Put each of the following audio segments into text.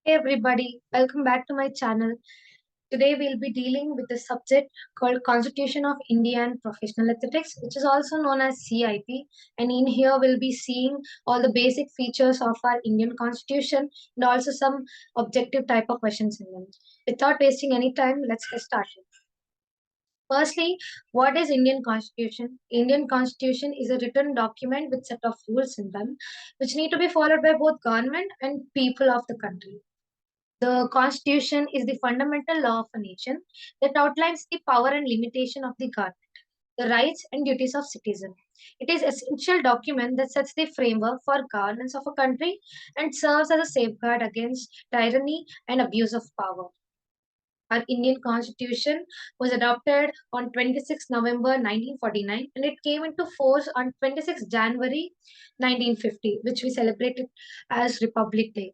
Hey everybody, welcome back to my channel. Today we'll be dealing with a subject called Constitution of Indian Professional Athletics, which is also known as CIP. And in here we'll be seeing all the basic features of our Indian Constitution and also some objective type of questions in them. Without wasting any time, let's get started. Firstly, what is Indian Constitution? Indian Constitution is a written document with set of rules in them, which need to be followed by both government and people of the country. The Constitution is the fundamental law of a nation that outlines the power and limitation of the government, the rights and duties of citizens. It is an essential document that sets the framework for governance of a country and serves as a safeguard against tyranny and abuse of power. Our Indian Constitution was adopted on 26 November 1949 and it came into force on 26 January 1950, which we celebrated as Republic Day.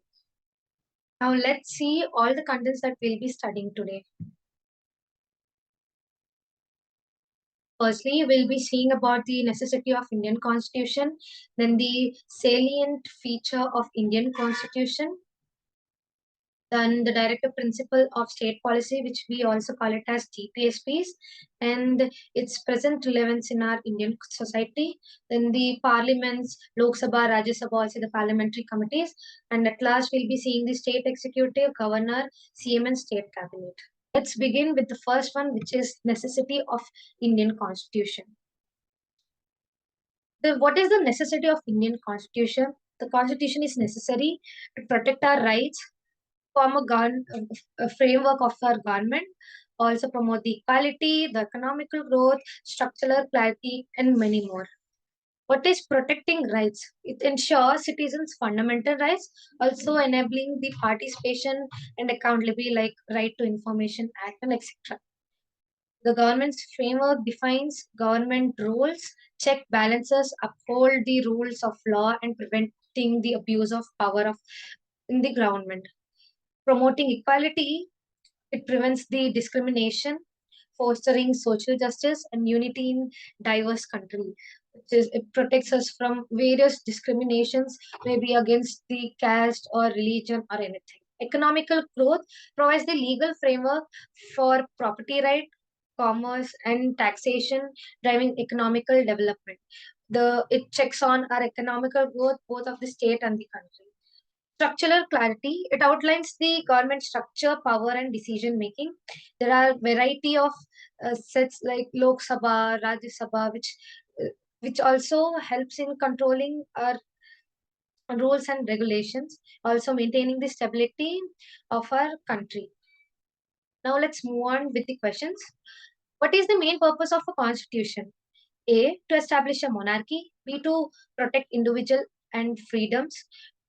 Now let's see all the contents that we'll be studying today. Firstly, we'll be seeing about the necessity of Indian Constitution, then the salient feature of Indian Constitution, then the directive principle of state policy, which we also call it as DPSPs, and its present relevance in our Indian society, then the parliaments, Lok Sabha, Rajya Sabha, also the parliamentary committees, and at last we'll be seeing the state executive, governor, CM and state cabinet. Let's begin with the first one, which is necessity of Indian Constitution. What is the necessity of Indian Constitution? The Constitution is necessary to protect our rights, form a framework of our government, also promote the equality, the economical growth, structural clarity, and many more. What is protecting rights? It ensures citizens' fundamental rights, also enabling the participation and accountability like Right to Information Act and etc. The government's framework defines government rules, check balances, uphold the rules of law, and preventing the abuse of power of in the government. Promoting equality, it prevents the discrimination, fostering social justice and unity in diverse country. It protects us from various discriminations, maybe against the caste or religion or anything. Economical growth provides the legal framework for property right, commerce, and taxation, driving economical development. It checks on our economical growth, both of the state and the country. Structural clarity, it outlines the government structure, power, and decision making. There are variety of sets like Lok Sabha, Rajya Sabha, which also helps in controlling our rules and regulations, also maintaining the stability of our country. Now let's move on with the questions. What is the main purpose of a constitution? A, to establish a monarchy. B, to protect individual and freedoms.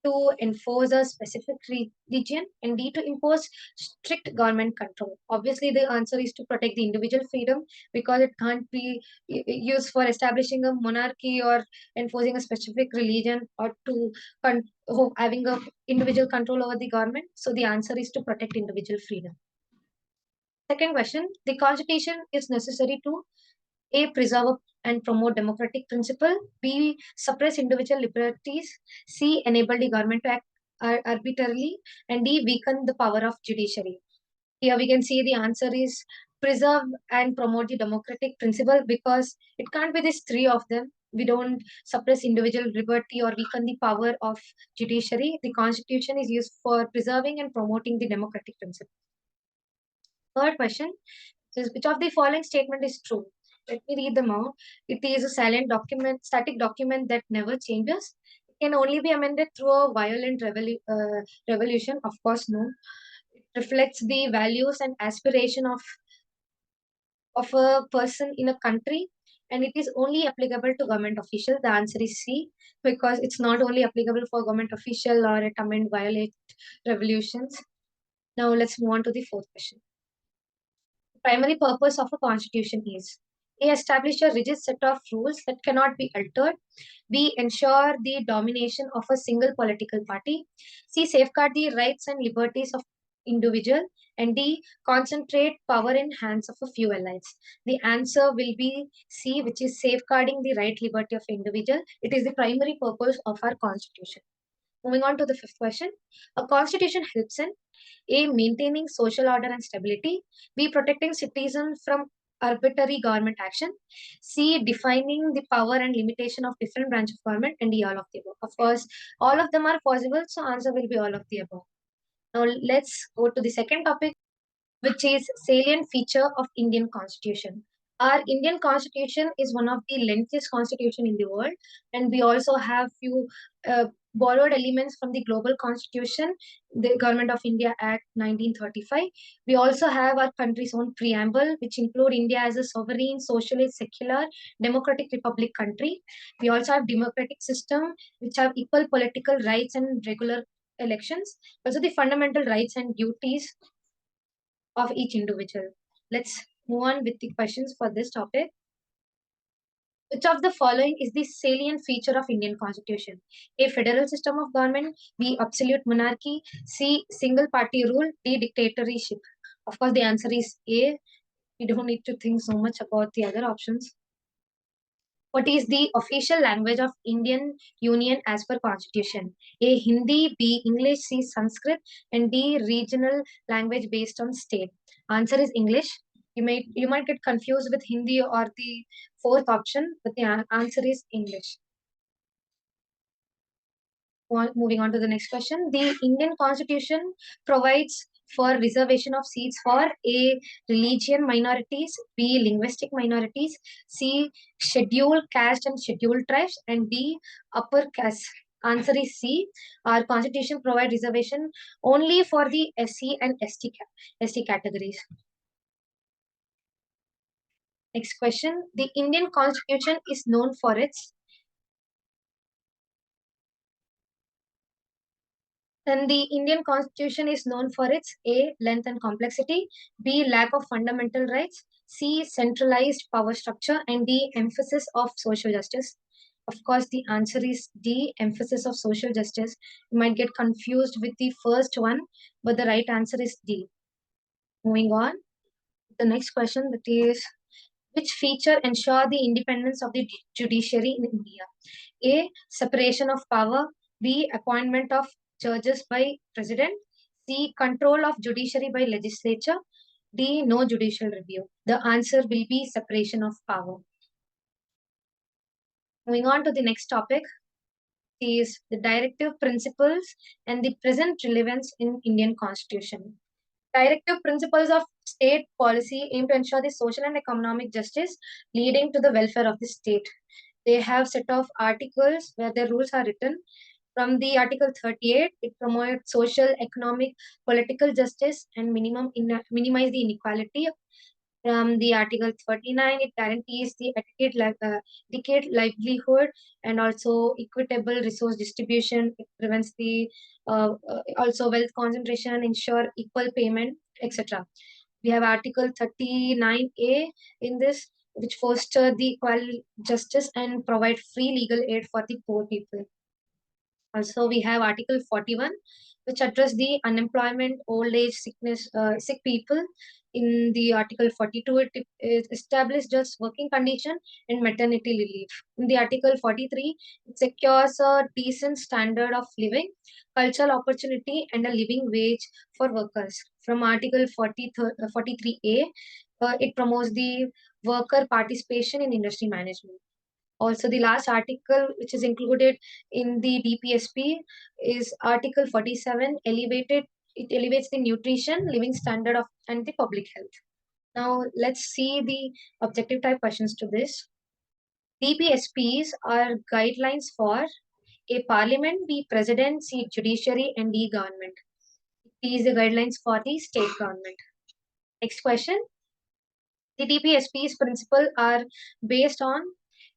To enforce a specific religion. And D, to impose strict government control. Obviously, the answer is to protect the individual freedom because it can't be used for establishing a monarchy or enforcing a specific religion or to having a individual control over the government. So the answer is to protect individual freedom. Second question, the constitution is necessary to A, preserve and promote democratic principle. B, suppress individual liberties. C, enable the government to act arbitrarily. And D, weaken the power of judiciary. Here we can see the answer is preserve and promote the democratic principle because it can't be these three of them. We don't suppress individual liberty or weaken the power of judiciary. The constitution is used for preserving and promoting the democratic principle. Third question is which of the following statement is true? Let me read them out. It is a silent document, static document that never changes. It can only be amended through a violent revolution. Of course, no. It reflects the values and aspiration of a person in a country and it is only applicable to government official. The answer is C because it's not only applicable for government official or it amend violate revolutions. Now let's move on to the fourth question. Primary purpose of a constitution is A. Establish a rigid set of rules that cannot be altered. B. Ensure the domination of a single political party. C. Safeguard the rights and liberties of individual. And D, concentrate power in hands of a few elites. The answer will be C, which is safeguarding the right liberty of individual. It is the primary purpose of our constitution. Moving on to the fifth question. A constitution helps in A, maintaining social order and stability. B, protecting citizens from arbitrary government action. C, defining the power and limitation of different branch of government. And D, all of the above. Of course, all of them are possible, so answer will be all of the above. Now let's go to the second topic, which is salient feature of Indian Constitution. Our Indian Constitution is one of the lengthiest constitution in the world, and we also have few borrowed elements from the global constitution, the Government of India Act 1935. We also have our country's own preamble, which include India as a sovereign, socialist, secular, democratic republic country. We also have democratic system, which have equal political rights and regular elections. Also, the fundamental rights and duties of each individual. Let's move on with the questions for this topic. Which of the following is the salient feature of Indian Constitution? A, federal system of government. B, absolute monarchy. C, single party rule. D, dictatorship. Of course, the answer is A. We don't need to think so much about the other options. What is the official language of Indian Union as per Constitution? A, Hindi. B, English. C, Sanskrit. And D, regional language based on state. Answer is English. You might get confused with Hindi or the fourth option, but the answer is English. Moving on to the next question. The Indian Constitution provides for reservation of seats for A, religion minorities, B, linguistic minorities, C, scheduled caste and scheduled tribes, and D, upper caste. Answer is C. Our constitution provides reservation only for the SC and ST categories. Next question. The Indian Constitution is known for its Then the Indian Constitution is known for its A, length and complexity, B, lack of fundamental rights, C, centralized power structure, and D, emphasis of social justice. Of course, the answer is D, emphasis of social justice. You might get confused with the first one, but the right answer is D. Moving on, the next question, that is, which feature ensure the independence of the judiciary in India? A, separation of power. B, appointment of judges by president. C, control of judiciary by legislature. D, no judicial review. The answer will be separation of power. Moving on to the next topic is the directive principles and the present relevance in Indian Constitution. Directive principles of state policy aim to ensure the social and economic justice leading to the welfare of the state. They have set of articles where the rules are written. From the Article 38, it promotes social, economic, political justice and minimize the inequality. From the Article 39, it guarantees the decade livelihood and also equitable resource distribution. It prevents the also wealth concentration, ensure equal payment, etc. We have Article 39A in this, which foster the equal justice and provide free legal aid for the poor people. Also, we have Article 41, which address the unemployment, old age, sickness, sick people. In the Article 42, it established just working condition and maternity leave. In the Article 43, it secures a decent standard of living, cultural opportunity, and a living wage for workers. From Article 43A, it promotes the worker participation in industry management. Also, the last article which is included in the DPSP is Article 47, it elevates the nutrition, living standard of and the public health. Now, let's see the objective type questions to this. DPSPs are guidelines for A, parliament, B, president, C, judiciary, and D, government. These are the guidelines for the state government. Next question. The DPSP's principles are based on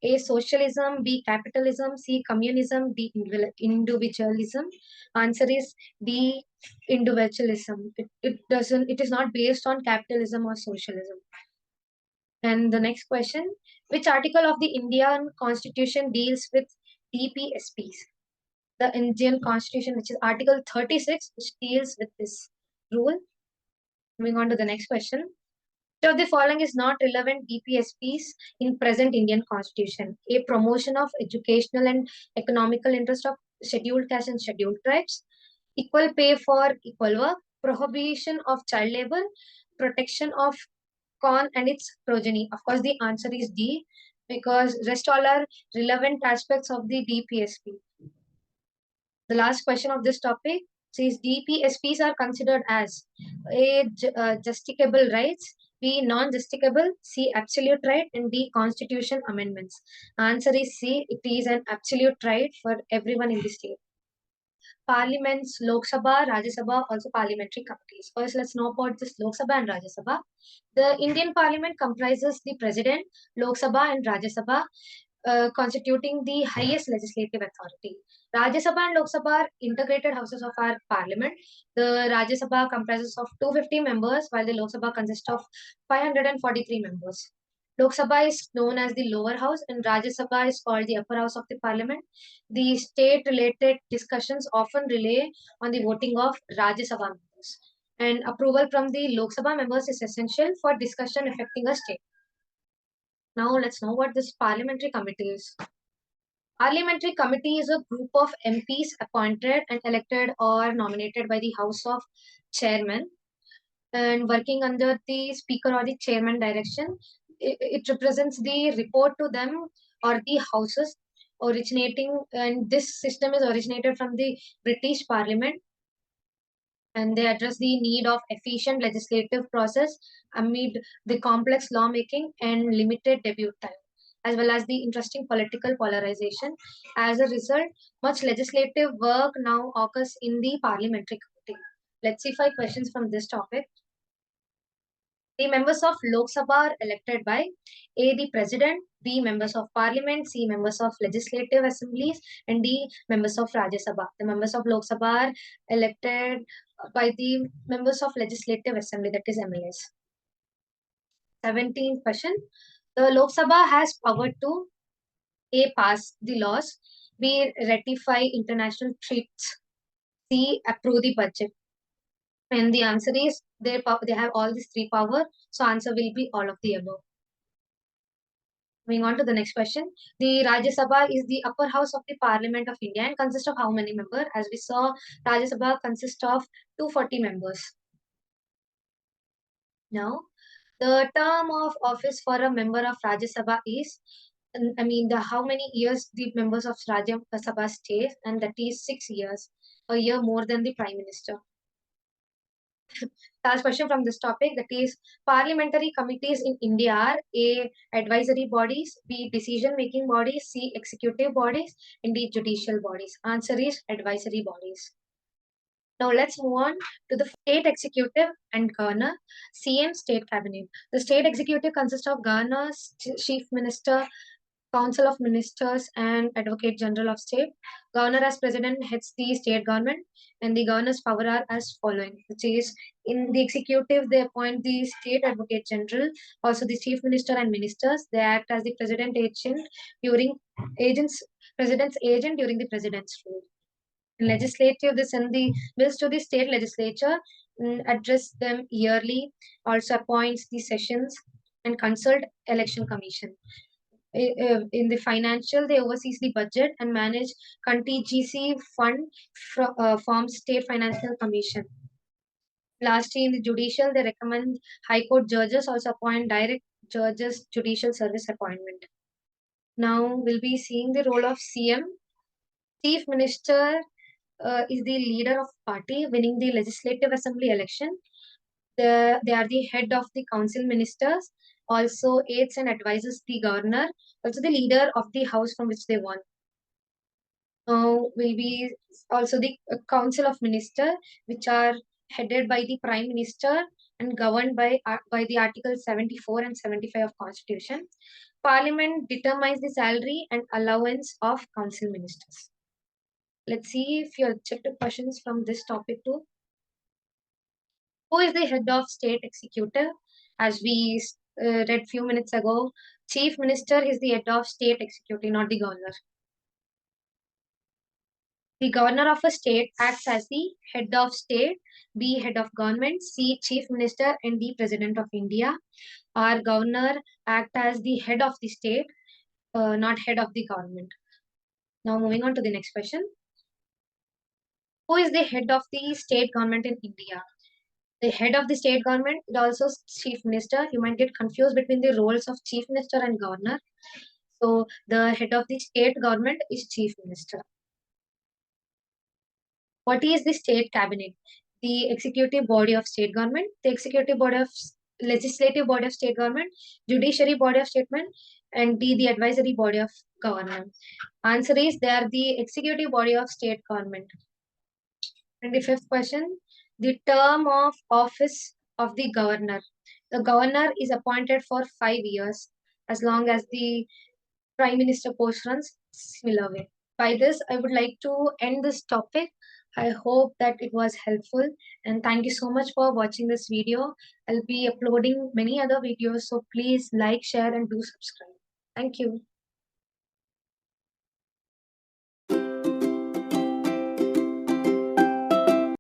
A, socialism, B, capitalism, C, communism, D, individualism. Answer is D, individualism. It is not based on capitalism or socialism. And the next question, which article of the Indian Constitution deals with DPSPs? The Indian Constitution, which is Article 36, which deals with this rule. Moving on to the next question. Which of the following is not relevant DPSPs in present Indian constitution? A, promotion of educational and economical interest of scheduled caste and scheduled tribes, equal pay for equal work, prohibition of child labor, protection of corn and its progeny. Of course, the answer is D, because rest all are relevant aspects of the DPSP. The last question of this topic says DPSPs are considered as A, justicable rights, B, non-justicable, C, absolute right, and D, constitution amendments. Answer is C, it is an absolute right for everyone in the state. Parliaments, Lok Sabha, Rajya Sabha, also parliamentary committees. First, let's know about this Lok Sabha and Rajya Sabha. The Indian Parliament comprises the President, Lok Sabha, and Rajya Sabha, constituting the highest legislative authority. Rajya Sabha and Lok Sabha are integrated houses of our parliament. The Rajya Sabha comprises of 250 members, while the Lok Sabha consists of 543 members. Lok Sabha is known as the lower house, and Rajya Sabha is called the upper house of the parliament. The state-related discussions often rely on the voting of Rajya Sabha members, and approval from the Lok Sabha members is essential for discussion affecting a state. Now let's know what this parliamentary committee is. Parliamentary committee is a group of MPs appointed and elected or nominated by the House of Chairman and working under the Speaker or the Chairman direction. It represents the report to them or the houses originating, and this system is originated from the British Parliament, and they address the need of efficient legislative process amid the complex lawmaking and limited debut time, as well as the interesting political polarization. As a result, much legislative work now occurs in the parliamentary committee. Let's see 5 questions from this topic. The members of Lok Sabha are elected by A, the President, B, members of Parliament, C, members of Legislative Assemblies, and D, members of Rajya Sabha. The members of Lok Sabha are elected by the members of Legislative Assembly, that is MLAs. 17th question. The Lok Sabha has power to A, pass the laws, B, ratify international treaties, C, approve the budget. And the answer is they have all these three power. So answer will be all of the above. Moving on to the next question. The Rajya Sabha is the upper house of the Parliament of India and consists of how many members? As we saw, Rajya Sabha consists of 240 members. Now, the term of office for a member of Rajya Sabha is, the how many years the members of Rajya Sabha stay, and that is 6 years, a year more than the Prime Minister. Last question from this topic, that is parliamentary committees in India are A, advisory bodies, B, decision making bodies, C, executive bodies, and D, judicial bodies. Answer is advisory bodies. Now let's move on to the state executive and governor, CM, state cabinet. The state executive consists of governor, chief minister, council of ministers, and advocate general of state. Governor as president heads the state government, and the governor's power are as following, which is in the executive they appoint the state advocate general, also the chief minister and ministers. They act as the during agents president's agent during the president's rule. Legislative, they send the bills to the state legislature, address them yearly, also appoints the sessions and consult election commission. In the financial, they oversees the budget and manage contingency fund, forms state financial commission. Lastly, in the judicial, they recommend high court judges, also appoint direct judges, judicial service appointment. Now we'll be seeing the role of CM. Chief Minister is the leader of party winning the legislative assembly election. They are the head of the council ministers, also aids and advises the governor, also the leader of the house from which they won. Will be also the council of minister, which are headed by the prime minister and governed by the article 74 and 75 of constitution. Parliament determines the salary and allowance of council ministers. Let's see if you have checked the questions from this topic too. Who is the head of state executive? As we read few minutes ago, chief minister is the head of state executive, not the governor. The governor of a state acts as the head of state, B, head of government, C, chief minister, and D, president of India. Our governor act as the head of the state, not head of the government. Now moving on to the next question. Who is the head of the state government in India? The head of the state government is also chief minister. You might get confused between the roles of chief minister and governor. So the head of the state government is chief minister. What is the state cabinet? The executive body of state government, the executive body of legislative body of state government, judiciary body of state government, and D, the advisory body of government. Answer is they are the executive body of state government. And the fifth question, the term of office of the governor. The governor is appointed for 5 years as long as the prime minister post runs similar way. By this, I would like to end this topic. I hope that it was helpful and thank you so much for watching this video. I'll be uploading many other videos, so please like, share and do subscribe. Thank you.